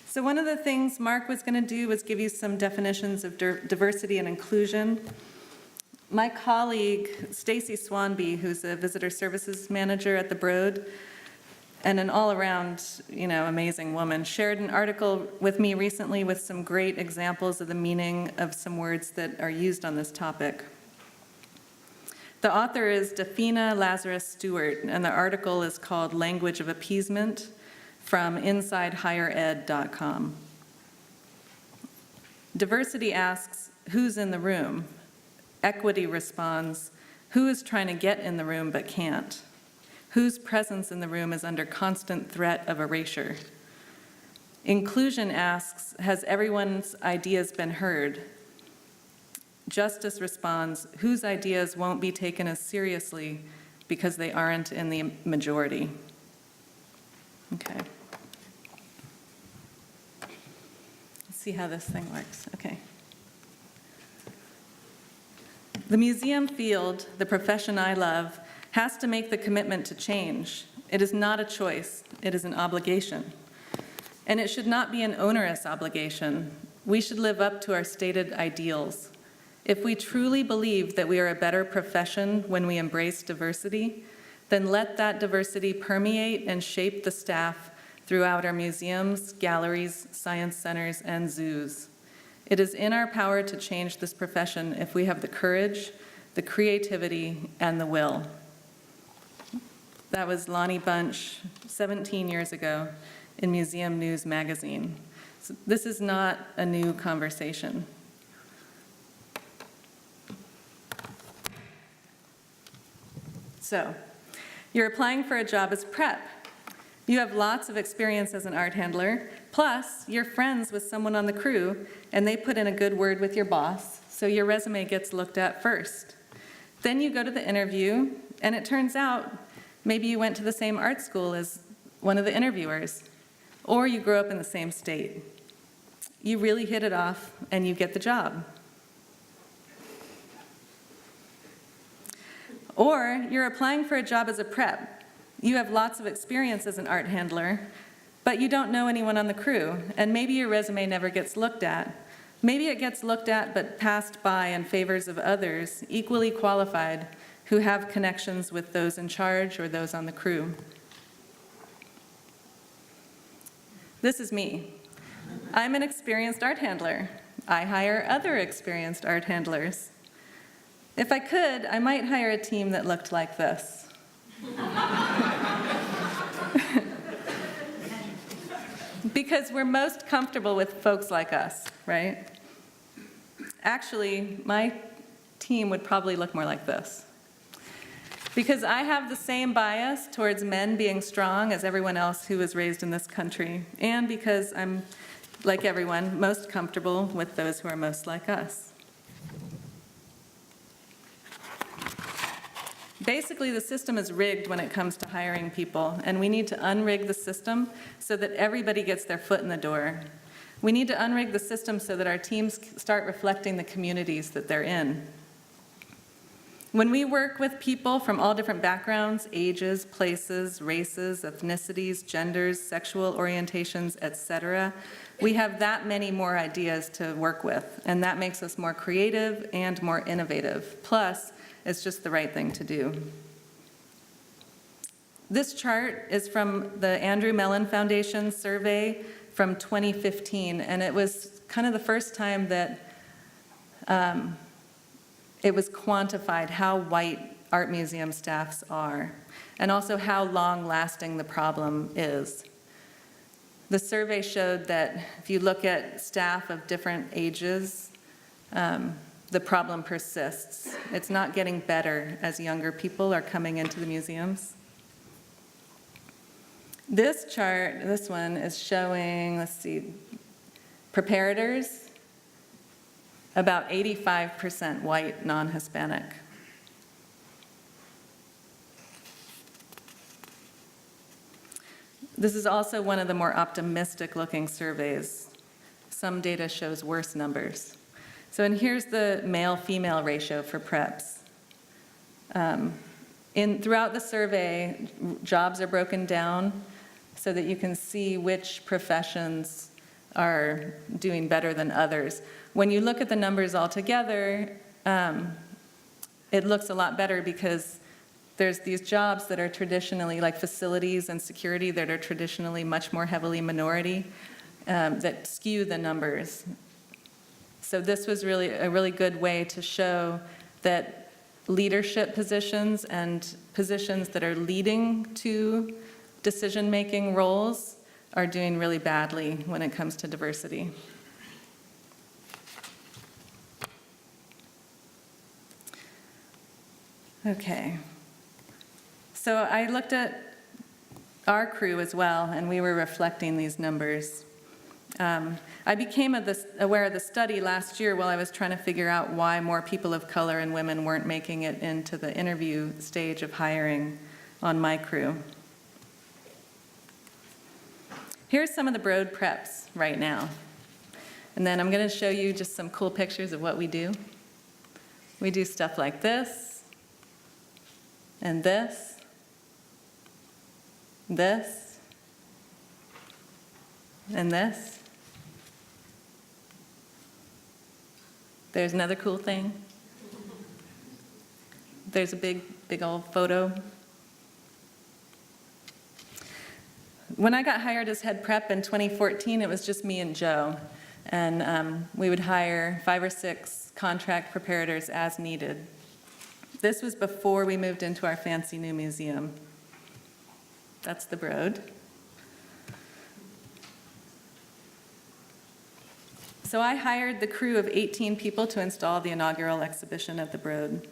So one of the things Mark was going to do was give you some definitions of diversity and inclusion. My colleague, Stacy Swanby, who's a visitor services manager at the Broad, and an all-around, amazing woman, shared an article with me recently with some great examples of the meaning of some words that are used on this topic. The author is Dafina Lazarus Stewart, and the article is called Language of Appeasement from InsideHigherEd.com. Diversity asks, who's in the room? Equity responds, who is trying to get in the room but can't? Whose presence in the room is under constant threat of erasure? Inclusion asks, has everyone's ideas been heard? Justice responds, whose ideas won't be taken as seriously because they aren't in the majority? Okay. Let's see how this thing works. Okay. The museum field, the profession I love, has to make the commitment to change. It is not a choice, it is an obligation. And it should not be an onerous obligation. We should live up to our stated ideals. If we truly believe that we are a better profession when we embrace diversity, then let that diversity permeate and shape the staff throughout our museums, galleries, science centers, and zoos. It is in our power to change this profession if we have the courage, the creativity, and the will. That was Lonnie Bunch 17 years ago in Museum News magazine. So this is not a new conversation. So, you're applying for a job as prep. You have lots of experience as an art handler, plus you're friends with someone on the crew, and they put in a good word with your boss, so your resume gets looked at first. Then you go to the interview, and it turns out maybe you went to the same art school as one of the interviewers, or you grew up in the same state. You really hit it off, and you get the job. Or you're applying for a job as a prep. You have lots of experience as an art handler, but you don't know anyone on the crew, and maybe your resume never gets looked at. Maybe it gets looked at but passed by in favors of others equally qualified who have connections with those in charge or those on the crew. This is me. I'm an experienced art handler. I hire other experienced art handlers. If I could, I might hire a team that looked like this. Because we're most comfortable with folks like us, right? Actually, my team would probably look more like this. Because I have the same bias towards men being strong as everyone else who was raised in this country, and because I'm, like everyone, most comfortable with those who are most like us. Basically, the system is rigged when it comes to hiring people, and we need to unrig the system so that everybody gets their foot in the door. We need to unrig the system so that our teams start reflecting the communities that they're in. When we work with people from all different backgrounds, ages, places, races, ethnicities, genders, sexual orientations, etc., we have that many more ideas to work with, and that makes us more creative and more innovative. Plus, it's just the right thing to do. This chart is from the Andrew Mellon Foundation survey from 2015, and it was kind of the first time that it was quantified how white art museum staffs are, and also how long-lasting the problem is. The survey showed that if you look at staff of different ages, the problem persists. It's not getting better as younger people are coming into the museums. This chart, this one, is showing, let's see, preparators, about 85% white, non-Hispanic. This is also one of the more optimistic-looking surveys. Some data shows worse numbers. So, and here's the male-female ratio for preps. Throughout the survey, jobs are broken down so that you can see which professions are doing better than others. When you look at the numbers all together, it looks a lot better because there's these jobs that are traditionally, like facilities and security, that are traditionally much more heavily minority, that skew the numbers. So this was really a really good way to show that leadership positions and positions that are leading to decision-making roles are doing really badly when it comes to diversity. Okay. So I looked at our crew as well, and we were reflecting these numbers. I became aware of the study last year while I was trying to figure out why more people of color and women weren't making it into the interview stage of hiring on my crew. Here's some of the Broad preps right now. And then I'm going to show you just some cool pictures of what we do. We do stuff like this, and this, this, and this. There's another cool thing. There's a big old photo. When I got hired as head prep in 2014, it was just me and Joe. And we would hire 5 or 6 contract preparators as needed. This was before we moved into our fancy new museum. That's the Broad. So I hired the crew of 18 people to install the inaugural exhibition at the Broad.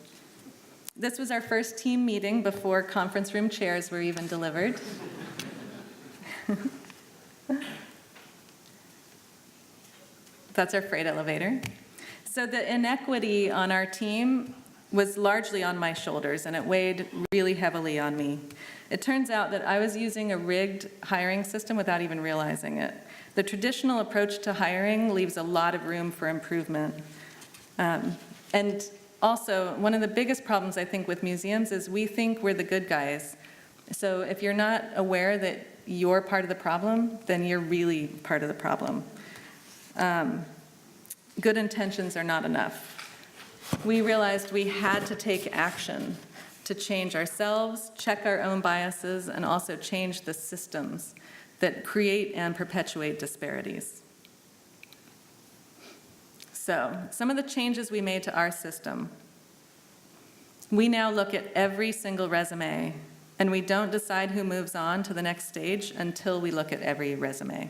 This was our first team meeting before conference room chairs were even delivered. That's our freight elevator. So the inequity on our team was largely on my shoulders, and it weighed really heavily on me. It turns out that I was using a rigged hiring system without even realizing it. The traditional approach to hiring leaves a lot of room for improvement. And also, one of the biggest problems I think with museums is we think we're the good guys. So if you're not aware that you're part of the problem, then you're really part of the problem. Good intentions are not enough. We realized we had to take action to change ourselves, check our own biases, and also change the systems that create and perpetuate disparities. So, some of the changes we made to our system. We now look at every single resume, and we don't decide who moves on to the next stage until we look at every resume.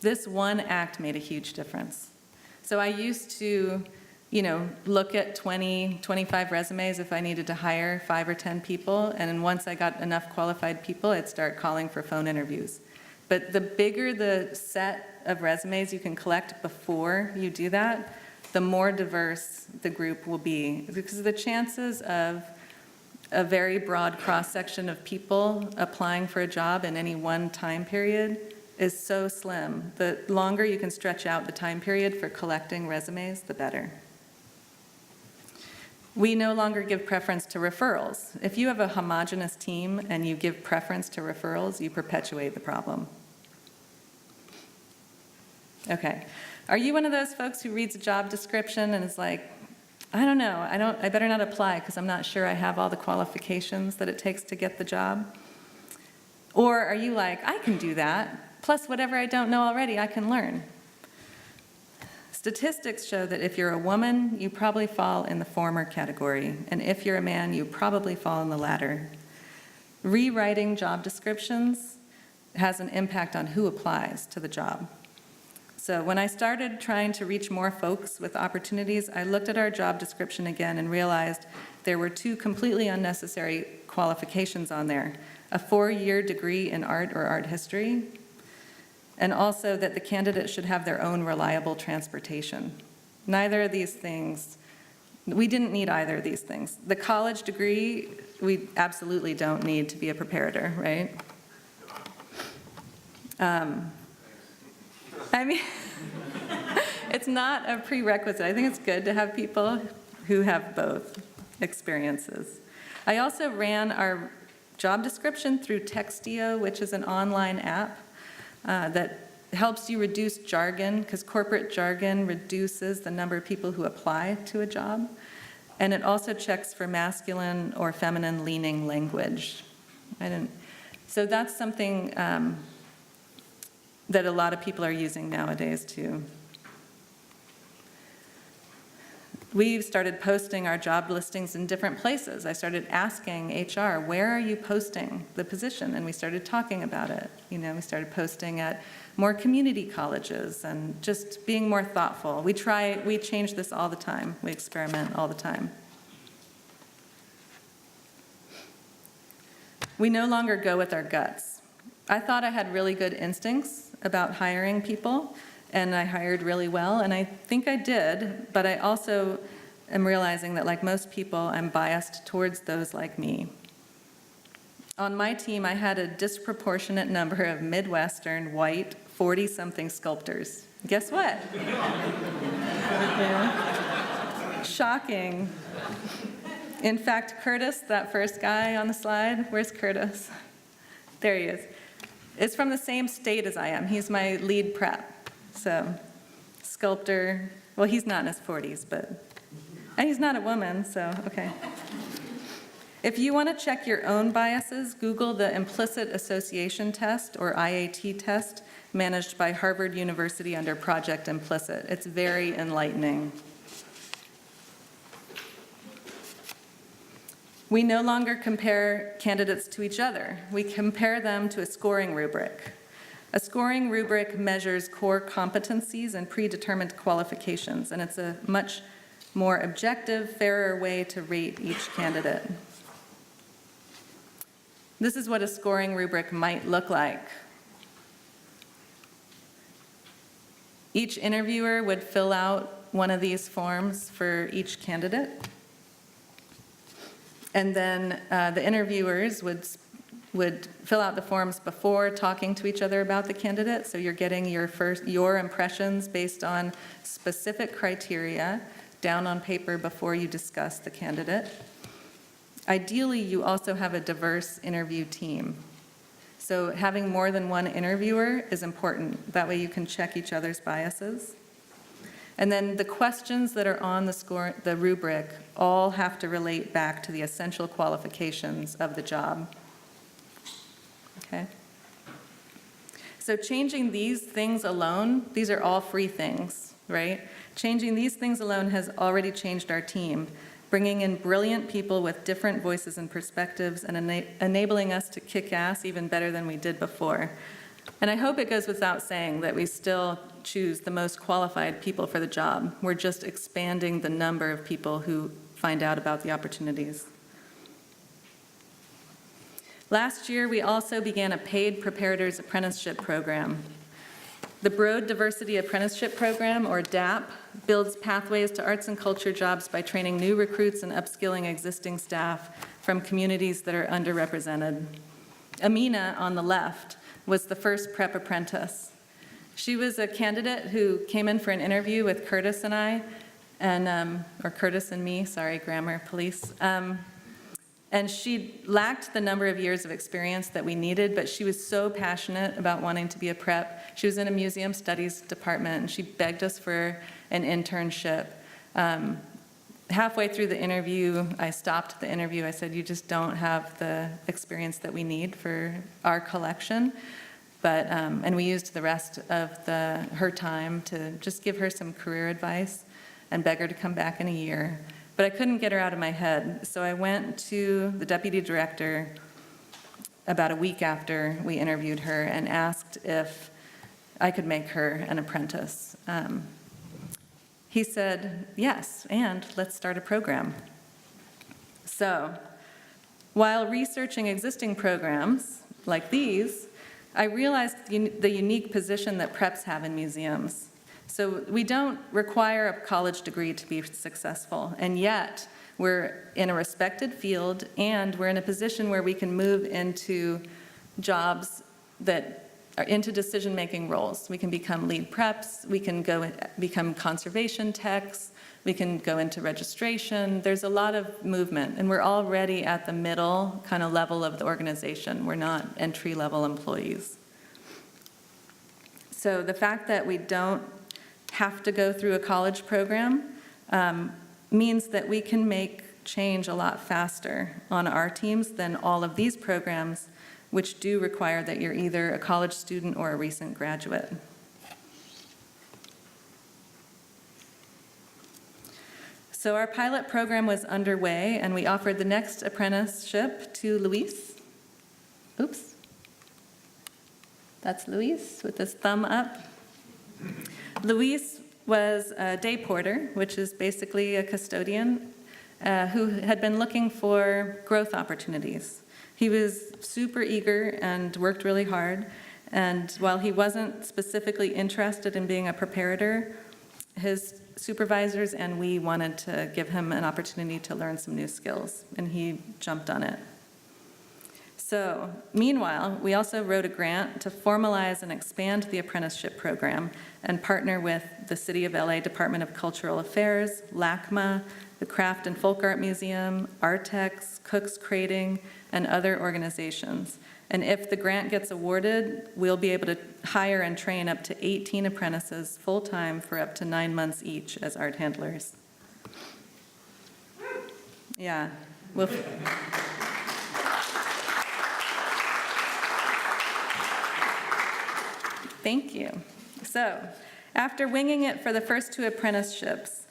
This one act made a huge difference. So I used to, look at 20, 25 resumes if I needed to hire 5 or 10 people, and then once I got enough qualified people, I'd start calling for phone interviews. But the bigger the set of resumes you can collect before you do that, the more diverse the group will be, because the chances of a very broad cross-section of people applying for a job in any one time period is so slim. The longer you can stretch out the time period for collecting resumes, the better. We no longer give preference to referrals. If you have a homogeneous team and you give preference to referrals, you perpetuate the problem. Okay. Are you one of those folks who reads a job description and is like, I don't know, I better not apply because I'm not sure I have all the qualifications that it takes to get the job? Or are you like, I can do that, plus whatever I don't know already, I can learn? Statistics show that if you're a woman, you probably fall in the former category, and if you're a man, you probably fall in the latter. Rewriting job descriptions has an impact on who applies to the job. So when I started trying to reach more folks with opportunities, I looked at our job description again and realized there were 2 completely unnecessary qualifications on there: a 4-year degree in art or art history, and also that the candidate should have their own reliable transportation. Neither of these things, we didn't need either of these things. The college degree, we absolutely don't need to be a preparator, right? I mean, it's not a prerequisite. I think it's good to have people who have both experiences. I also ran our job description through Textio, which is an online app that helps you reduce jargon, because corporate jargon reduces the number of people who apply to a job. And it also checks for masculine or feminine leaning language. So that's something that a lot of people are using nowadays too. We've started posting our job listings in different places. I started asking HR, where are you posting the position? And we started talking about it. We started posting at more community colleges and just being more thoughtful. We change this all the time. We experiment all the time. We no longer go with our guts. I thought I had really good instincts about hiring people, and I hired really well, and I think I did, but I also am realizing that, like most people, I'm biased towards those like me. On my team, I had a disproportionate number of Midwestern, white, 40-something sculptors. Guess what? Yeah. Shocking. In fact, Curtis, that first guy on the slide, where's Curtis? There he is. Is from the same state as I am. He's my lead prep. So, sculptor, well, he's not in his 40s, and he's not a woman, so, okay. If you want to check your own biases, Google the Implicit Association Test, or IAT test, managed by Harvard University under Project Implicit. It's very enlightening. We no longer compare candidates to each other. We compare them to a scoring rubric. A scoring rubric measures core competencies and predetermined qualifications, and it's a much more objective, fairer way to rate each candidate. This is what a scoring rubric might look like. Each interviewer would fill out one of these forms for each candidate. And then the interviewers would fill out the forms before talking to each other about the candidate. So you're getting your impressions based on specific criteria down on paper before you discuss the candidate. Ideally, you also have a diverse interview team. So having more than one interviewer is important. That way you can check each other's biases. And then the questions that are on the rubric all have to relate back to the essential qualifications of the job. Okay? So changing these things alone, these are all free things, right? Changing these things alone has already changed our team, bringing in brilliant people with different voices and perspectives and enabling us to kick ass even better than we did before. And I hope it goes without saying that we still choose the most qualified people for the job. We're just expanding the number of people who find out about the opportunities. Last year, we also began a paid preparators apprenticeship program. The Broad Diversity Apprenticeship Program, or DAP, builds pathways to arts and culture jobs by training new recruits and upskilling existing staff from communities that are underrepresented. Amina, on the left, was the first prep apprentice. She was a candidate who came in for an interview with Curtis and I, or Curtis and me, sorry, grammar police. And she lacked the number of years of experience that we needed, but she was so passionate about wanting to be a prep. She was in a museum studies department, and she begged us for an internship. Halfway through the interview, I stopped the interview. I said, you just don't have the experience that we need for our collection. But, and we used the rest of her time to just give her some career advice and beg her to come back in a year. But I couldn't get her out of my head, so I went to the deputy director about a week after we interviewed her and asked if I could make her an apprentice. He said, yes, and let's start a program. So, while researching existing programs like these, I realized the unique position that preps have in museums. So we don't require a college degree to be successful, and yet we're in a respected field, and we're in a position where we can move into jobs that are into decision-making roles. We can become lead preps, we can become conservation techs, we can go into registration. There's a lot of movement, and we're already at the middle kind of level of the organization. We're not entry-level employees. So the fact that we don't have to go through a college program means that we can make change a lot faster on our teams than all of these programs, which do require that you're either a college student or a recent graduate. So our pilot program was underway, and we offered the next apprenticeship to Luis. Oops. That's Luis with his thumb up. Luis was a day porter, which is basically a custodian, who had been looking for growth opportunities. He was super eager and worked really hard, and while he wasn't specifically interested in being a preparator, his supervisors and we wanted to give him an opportunity to learn some new skills, and he jumped on it. So, meanwhile, we also wrote a grant to formalize and expand the apprenticeship program and partner with the City of LA Department of Cultural Affairs, LACMA, the Craft and Folk Art Museum, Artex, Cook's Crating, and other organizations. And if the grant gets awarded, we'll be able to hire and train up to 18 apprentices full-time for up to 9 months each as art handlers. Yeah. Thank you. So, after winging it for the first 2 apprenticeships,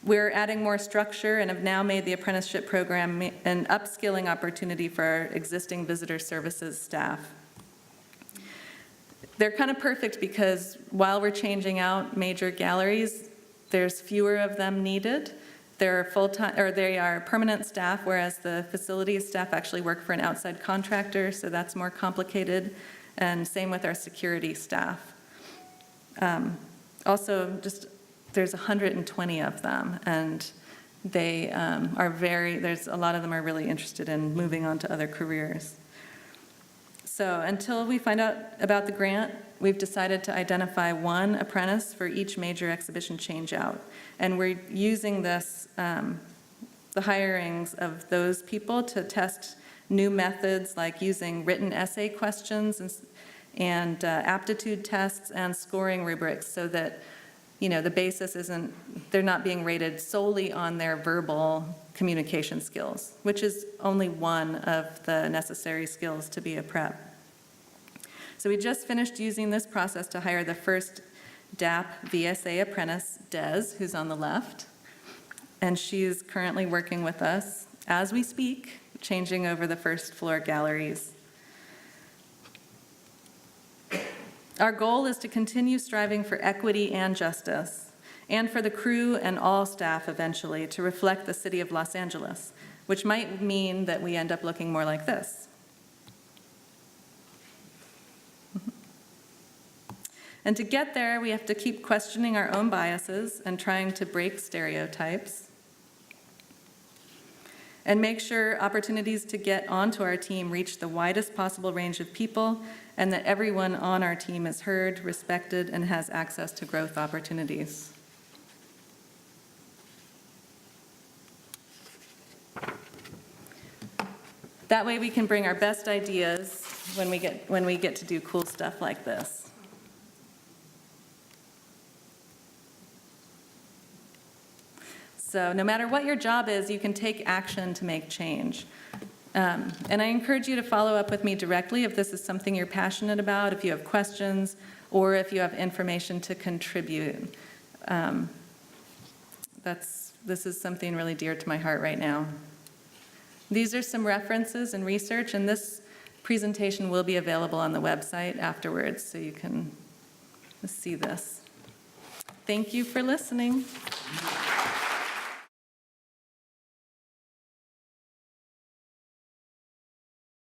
we're adding more structure and have now made the apprenticeship program an upskilling opportunity for our existing visitor services staff. They're kind of perfect because while we're changing out major galleries, there's fewer of them needed. They're full-time, or they are permanent staff, whereas the facilities staff actually work for an outside contractor, so that's more complicated. And same with our security staff. Also, there's 120 of them, and they there's a lot of them are really interested in moving on to other careers. So until we find out about the grant, we've decided to identify 1 apprentice for each major exhibition change-out. And we're using this, the hirings of those people to test new methods like using written essay questions and aptitude tests and scoring rubrics so that, the basis isn't, they're not being rated solely on their verbal communication skills, which is only one of the necessary skills to be a prep. So we just finished using this process to hire the first DAP VSA apprentice, Des, who's on the left, and she's currently working with us as we speak, changing over the first floor galleries. Our goal is to continue striving for equity and justice, and for the crew and all staff eventually to reflect the city of Los Angeles, which might mean that we end up looking more like this. And to get there, we have to keep questioning our own biases and trying to break stereotypes, and make sure opportunities to get onto our team reach the widest possible range of people, and that everyone on our team is heard, respected, and has access to growth opportunities. That way we can bring our best ideas when we get to do cool stuff like this. So no matter what your job is, you can take action to make change. And I encourage you to follow up with me directly if this is something you're passionate about, if you have questions, or if you have information to contribute. This is something really dear to my heart right now. These are some references and research, and this presentation will be available on the website afterwards, so you can see this. Thank you for listening.